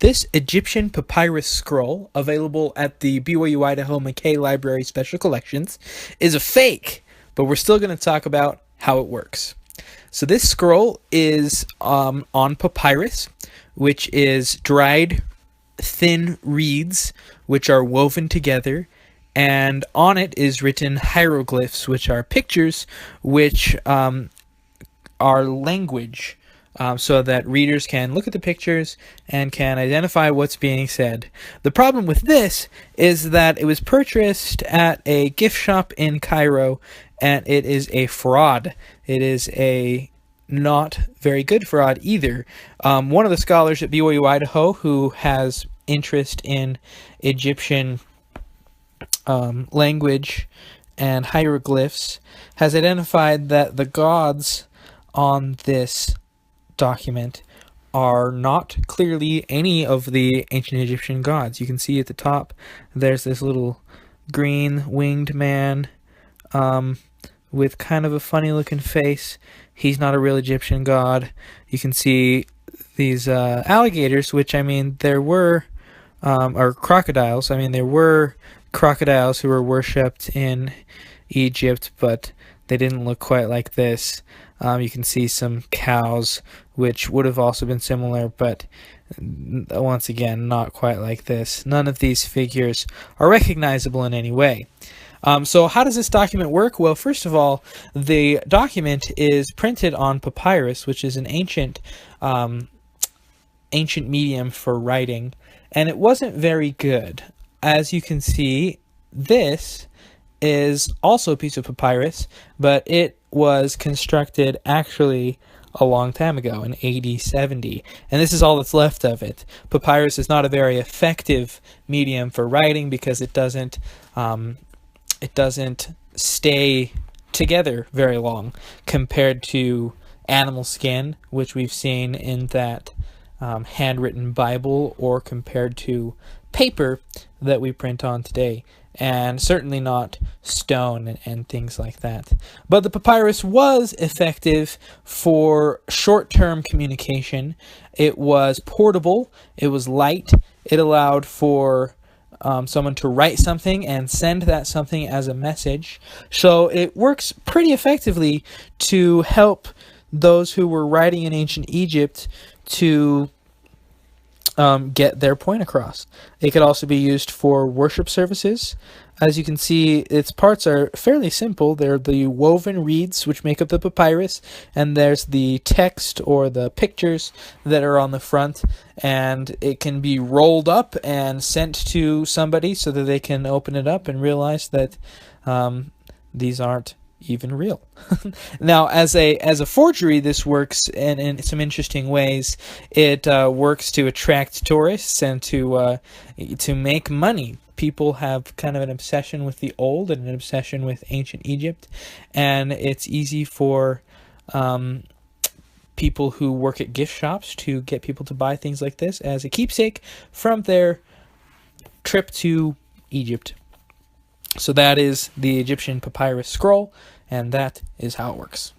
This Egyptian papyrus scroll, available at the BYU Idaho McKay Library Special Collections, is a fake, but we're still going to talk about how it works. So this scroll is on papyrus, which is dried thin reeds which are woven together, and on it is written hieroglyphs, which are pictures which are language, so that readers can look at the pictures and can identify what's being said. The problem with this is that it was purchased at a gift shop in Cairo, and it is a fraud. It is a not very good fraud either. One of the scholars at BYU Idaho who has interest in Egyptian language and hieroglyphs has identified that the gods on this document are not clearly any of the ancient Egyptian gods. You can see at the top there's this little green winged man with kind of a funny looking face. He's not a real Egyptian god. You can see these alligators, which, I mean, there were, or crocodiles. I mean, there were crocodiles who were worshipped in Egypt, but they didn't look quite like this. You can see some cows, which would have also been similar, but once again, not quite like this. None of these figures are recognizable in any way. So how does this document work? Well, first of all, the document is printed on papyrus, which is an ancient medium for writing, and it wasn't very good. As you can see, this is also a piece of papyrus, but it was constructed actually a long time ago in AD 70, and this is all that's left of it. Papyrus is not a very effective medium for writing because it doesn't stay together very long compared to animal skin, which we've seen in that handwritten Bible, or compared to paper that we print on today, and certainly not stone and things like that. But the papyrus was effective for short-term communication. It was portable, it was light, it allowed for someone to write something and send that something as a message. So it works pretty effectively to help those who were writing in ancient Egypt to get their point across. It could also be used for worship services. As you can see, its parts are fairly simple. They're the woven reeds which make up the papyrus, and there's the text or the pictures that are on the front, and it can be rolled up and sent to somebody so that they can open it up and realize that these aren't even real. Now, as a forgery, this works in some interesting ways. It works to attract tourists and to make money. People have kind of an obsession with the old and an obsession with ancient Egypt, and it's easy for people who work at gift shops to get people to buy things like this as a keepsake from their trip to Egypt. So that is the Egyptian papyrus scroll, and that is how it works.